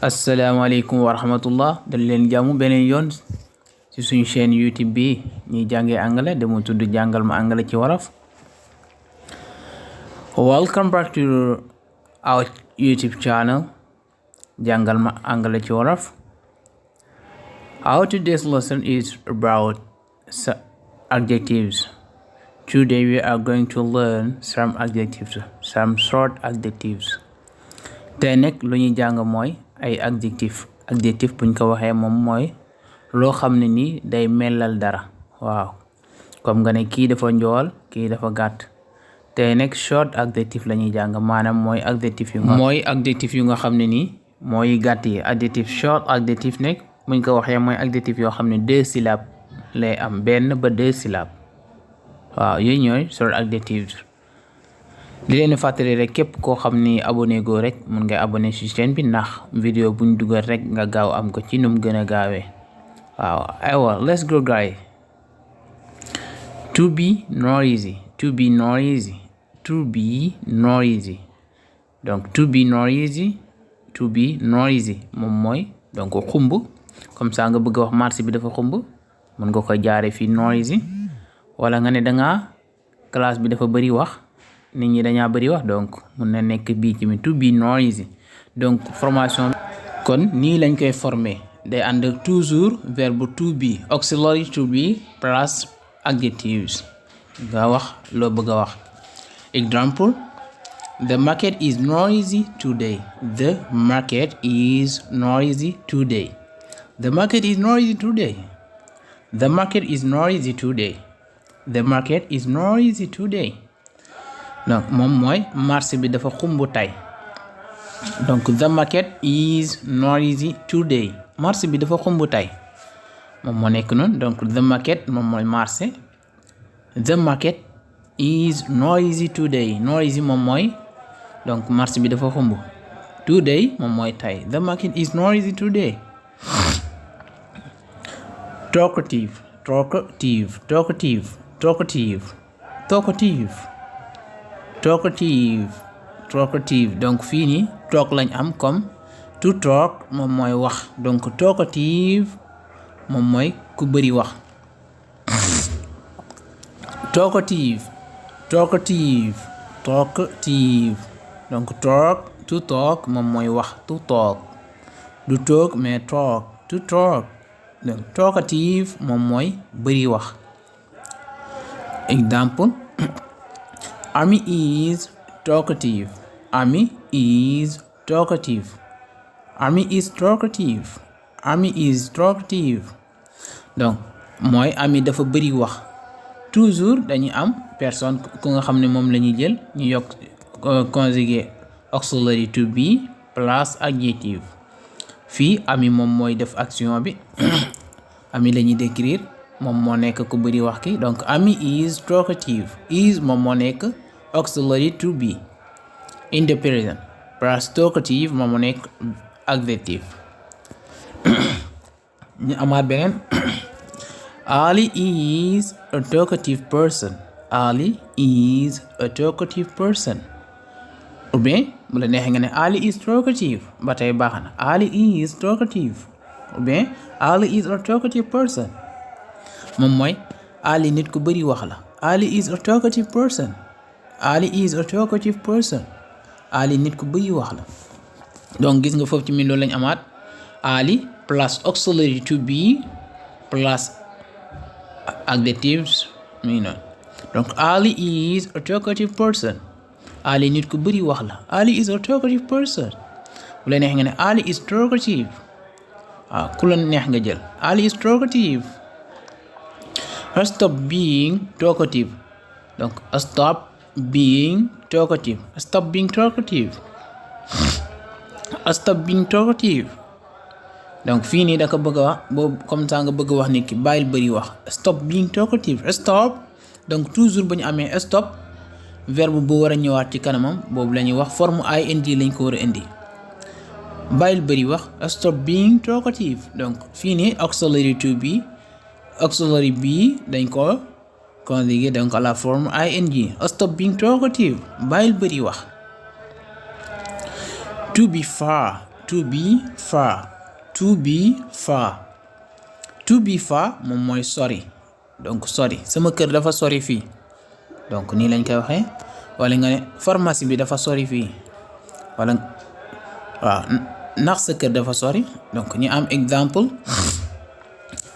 asalaamaaleykum wa rahmatullah dal leen jàmm beneen yoon ci suñu chaîne YouTube bi ñuy jàngee anglais dama tudd jàngal ma anglais ci wolof. Welcome back to our YouTube channel jàngal ma anglais ci wolof. Our today's lesson is about adjectives. Today we are going to learn some adjectives, some short adjectives. Tey nag lu ñuy jàng mooy ay adjectif buñ ko waxee moom mooy loo xam ne ni day melal dara. waaw comme nga ne kii dafa njool kii dafa gàtt. tey nag short adjectif la ñuy jàng maanaam mooy adjectif yu nga xam ne nii mooy gàtt yi. adjectif short adjectif nag buñ ko waxee mooy adjectif yoo xam ne 2 syllabes lay am, 1 ba 2 syllabes. waaw yooyu ñooy short adjectives. di leen fàttali rek képp koo xam ni abonné goo rek mun nga abonné ci chaîne bi ndax vidéo buñ dugal rek nga gaaw am ko ci num gën a gaawee. waaw aywa let's go guys. To be noisy, to be noisy, to be noisy. donc to be noisy, to be noisy moom mooy donc xumb. comme ça nga bëgg a wax marché bi dafa xumb mun nga ko jaare fii noisy. wala nga ne dangaa classe bi dafa bëri wax, nit ñi dañaa bëri wax, donc mun na nekk bii ci mi to be noisy. donc formation kon nii lañ koy former day ànd ak toujours verbe to be, auxiliary to be plus adjectives nga wax loo bëgg a wax. Example: the market is noisy today. The market is noisy today. The market is noisy today. The market is noisy today. The market is noisy today. donc moom mooy marché bi dafa xumb tey. donc the market is noisy today. marché bi dafa xumb tey moom moo nekk noonu. donc the market moom mooy marché. the market is noisy today. noisy moom mooy donc marché bi dafa xumb. today moom mooy tey. the market is noisy today. talkative, talkative, talkative, talkative, talkative, talkative, talkative. donc fii nii talk lañ am comme to talk moom mooy wax. donc talkative moom mooy ku bëri wax. talkative, talkative, talkative. donc talk to talk moom mooy wax. to talk du talk mais talk to talk. donc talkative moom mooy bëri wax. Example: Ami is talkative. Ami is talkative. Ami is talkative. Ami is talkative. donc mooy Ami dafa bëri wax. toujours dañuy am personne ku nga xam ne moom la ñuy jël ñu yokk conjugué auxiliary to be plus adjective. fii Ami moom mooy def action bi Ami la ñuy décrire moom moo nekk ku bëri wax ki. donc Ami is talkative. is moom moo nekk auxiliary to be in the present plus talkative moom moo nekk adjective. ñu amaat beneen. Ali is a talkative person. Ali is a talkative person. ou bien bu la neexee nga ne Ali is talkative ba tey baax na. Ali is talkative. ou bien Ali is a talkative person. moom mooy Ali nit ku bëri wax la. Ali is a talkative person. Ali is a talkative person. Ali nit ku bëri wax la. donc gis nga foofu ci min loolu lañ amaat. Ali plus auxiliary to be plus adjectives mi noonu. donc Ali is a talkative person. Ali nit ku bëri wax la. Ali is a talkative person. bu la neex nga ne Ali is talkative. waaw ku la neex nga jël. Ali is talkative. Stop being talkative. donc stop being talkative. Stop being talkative. Stop being talkative. donc fii nii da ko bëgg a wax boobu comme ça nga bëgg a wax nit ki bàyyil bëri wax. stop being talkative. stop donc toujours bu ñu amee stop verbe bu war a ñëwaat ci kanamam boobu la ñuy wax forme ing lañ ko war a indi. bàyyil bëri wax. stop being talkative. donc fii nii auxiliary to be, auxiliary be dañ ko conjugué donc à la forme ing. stop being talkative. bàyyil bëri wax. to be far, to be far. To be far. To be far moom mooy sori. Donc sori sama kër dafa sori fii. Donc nii lañ koy waxee. Wala nga ne pharmacie bi dafa sori fii. Wala waaw ndax sa kër dafa sori. Donc ñu am exemple.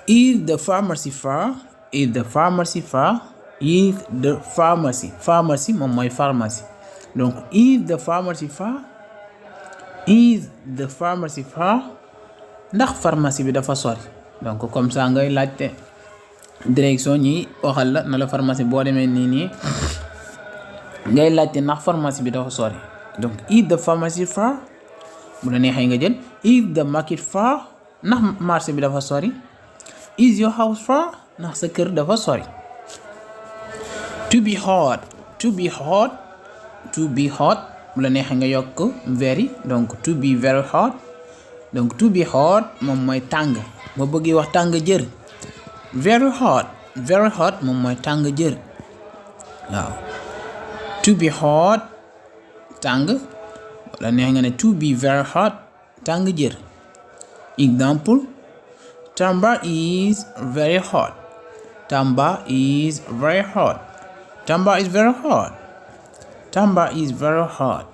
Is the pharmacy far? Is the pharmacy far? Is the pharmacy. Pharmacy moom mooy pharmacie. Donc is the pharmacy far? Is the pharmacy far? Ndax pharmacie bi dafa sori. Donc comme ça ngay laajte direction ñi waxal la na la pharmacie boo demee nii ngay laajte ndax pharmacie bi dafa sori. Donc is the pharmacy far? Bu la neexee nga jël is the market far? Ndax marché bi dafa sori. Is your house far? Ndax sa kër dafa sori. To be hot. To be hot. To be hot. Bu la neexee nga yokk very. Donc to be very hot. Donc to be hot moom mooy tàng. boo bëggee wax tàng jër. Very hot. Very hot moom mooy tàng jër. waaw. To be hot. tàng. Bu la neexee nga ne to be very hot. tàng jër. Example. Tamba is very hot. Tamba is very hot. Tamba is very hot. Tamba is very hot.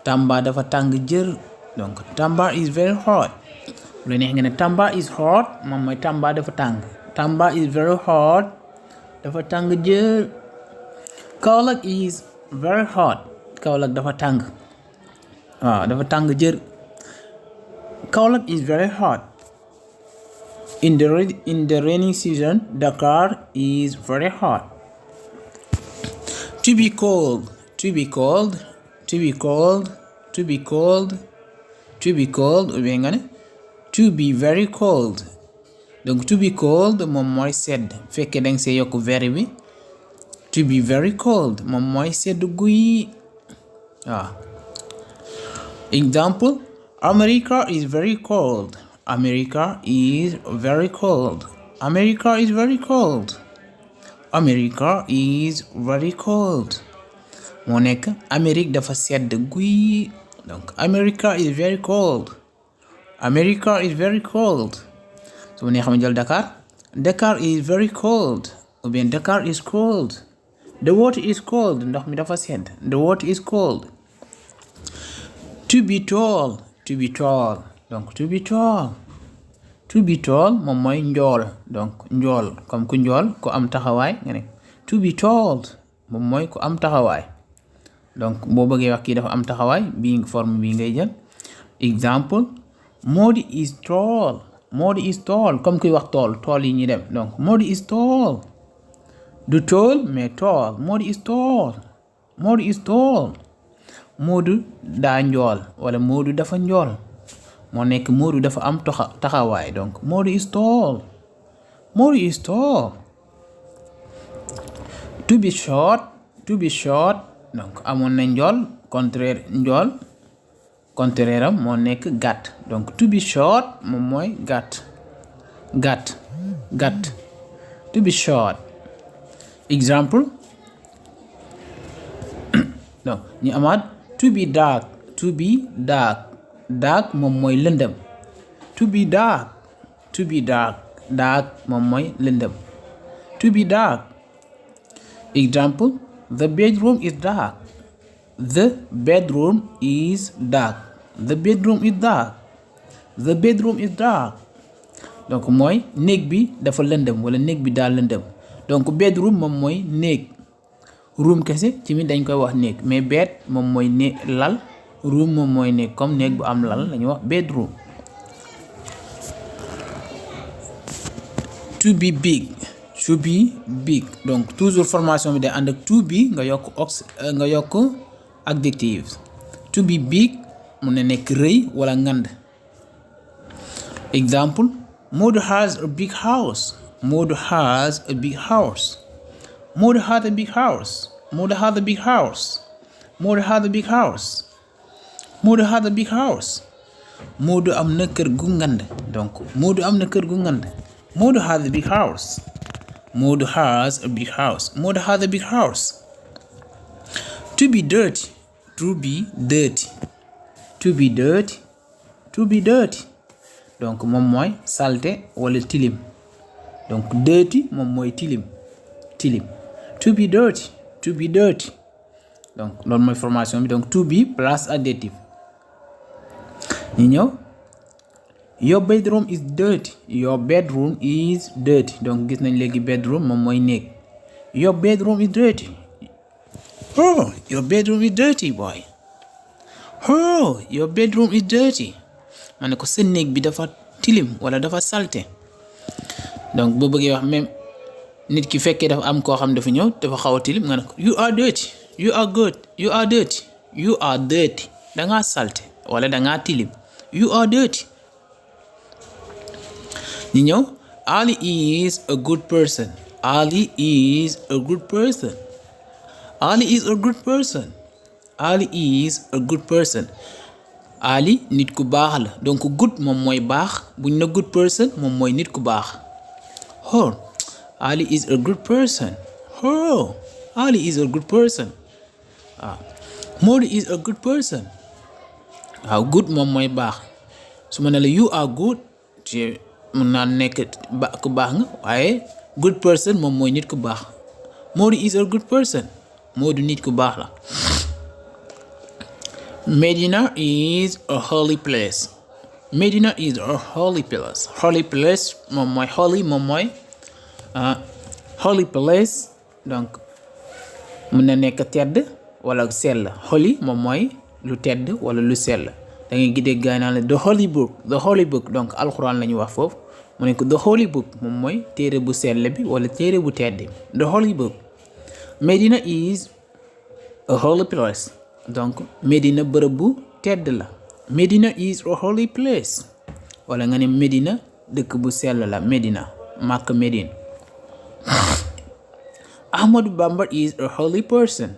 Tamba dafa tàng jër. Donc Tamba is very hot. Bu la neex nga ne Tamba is hot moom mooy Tamba dafa tàng. Tamba is very hot. dafa tàng jër. Kaolack is very hot. Kaolack dafa tàng. waaw dafa tàng jër. Kaolack is very hot. In the rainy season, Dakar is very hot. To be cold. To be cold. To be cold. To be cold. To be cold. To be very cold. Donc to be cold moom mooy sedd. Fekkee danga see yokk very bi. To be very cold moom mooy sedd guy. waaw. Example. America is very cold. America is very cold. America is very cold. America is very cold. moo nekk Amérique dafa sedd guy. Donc America is very cold. America is very cold. su ma nee xam jël Dakar. Dakar is very cold. ou bien Dakar is cold. The water is cold. ndox mi dafa sedd. The water is cold. To be tall. To be tall. Donc to be tall. To be tall moom mooy njool. Donc njool comme ku njool ku am taxawaay nga ne to be tall moom mooy ku am taxawaay. Donc boo bëggee wax kii dafa am taxawaay bii forme bii ngay jël. Example. Modi is tall. Modi is tall comme kuy wax tool tool yi ñuy dem. Donc Modi is tall. Du tall mais tall. Modi is tall. Modi is tall. Moodu daa njool wala Moodu dafa njool. moo nekk Moodu dafa am taxawaay. Donc Moodu is tall. Moodu is tall. To be short. To be short. donc amoon na njool contraire njool contraire am moo nekk gàtt. donc to be short moom mooy gàtt. gàtt. gàtt. To be short. Example. donc ñu amaat to be dark. To be dark. Dark moom mooy lëndëm. To be dark. To be dark. Dark moom mooy lëndëm. To be dark. Example. The bedroom is dark. The bedroom is dark. The bedroom is dark. The bedroom is dark. donc mooy néeg bi dafa lëndëm wala néeg bi daal lëndëm. donc bedroom moom mooy néeg. room kese ci mi dañ koy wax néeg mais bed moom mooy néeg lal. room moom mooy néeg comme néeg bu am lal lañuy wax bedroom. To be big. To be big. donc toujours formation bi day ànd ak to be nga yokk adjectives. To be big mun na nekk rëy wala ngand. Example. Modou has a big house. Modou has a big house. Modou has a big house. Modou has a big house. Modou has a big house. Modou has a big house. Modou am na kër gu ngand. donc Modou am na kër gu ngand. Modou has a big house. Modou has a big house. Modou has a big house. To be dirty. To be dirty. To be dirty. to be dirty donc moom mooy salte wala tilim donc dirty moom mooy tilim to be dirty donc loolu mooy formation bi donc to be plus adjective ñu ñëw your bedroom is dirty donc gis nañ léegi bedroom moom mooy néeg your bedroom is dirty oh your bedroom is dirty boy oh your bedroom is dirty ma ne ko sa néeg bi dafa tilim wala dafa salte donc boo bëggee wax même nit ki fekkee dafa am koo xam dafa ñëw dafa xaw a tilim nga ne ko you are dirty dangaa salte wala dangaa tilim you are dirty ñu ñëw Ali is a good person Ali nit ku baax la donc good moom mooy baax buñ na good person moom mooy nit ku baax Ali is a good person waaw Modou is a good person waaw good moom mooy baax su ma ne la you are good ci mën naa nekk ku baax nga waaye good person moom mooy nit ku baax Modou is a good person Modou nit ku baax la Médina is a holy place holy place moom mooy holy place donc mën na nekk tedd wala sell holy moom mooy lu tedd wala lu sell da ngay gidee gaay naan la the holy book donc alxuraan la ñu wax foofu mu ne ko the holy book moom mooy téere bu sell bi wala téere bu tedd the holy book Médina is a holy place donc Médina bërëb bu tedd la Médina is a holy place wala nga ne Médina dëkk bu sell la Médina Makka Médine Ahmadou Bamba is a holy person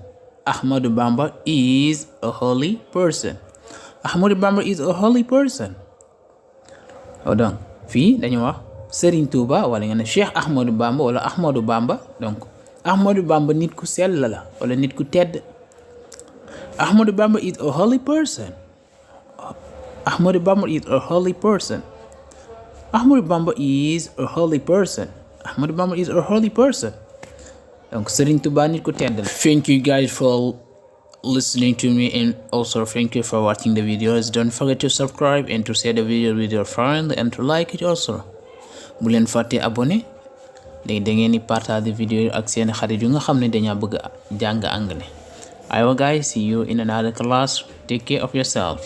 donc fii dañu wax Serigne Touba wala nga ne Cheikh Ahmadou Bamba wala Ahmadou Bamba donc Ahmadou Bamba nit ku sell la wala nit ku tedd Ahmadou Bamba is a holy person Ahmadou Bamba is a holy person donc Serigne Touba nit ku tedd la. Thank you guys for listening to me and also thank you for watching the videos. Don't forget to subscribe and to share the video with your friend and to like it also. Bu leen fàtte abonné léegi da ngeen di partager vidéo yi ak seen xarit yu nga xam ne dañaa bëgg a jàng anglais. Aywa guys, see you in another class. Take care of yourself.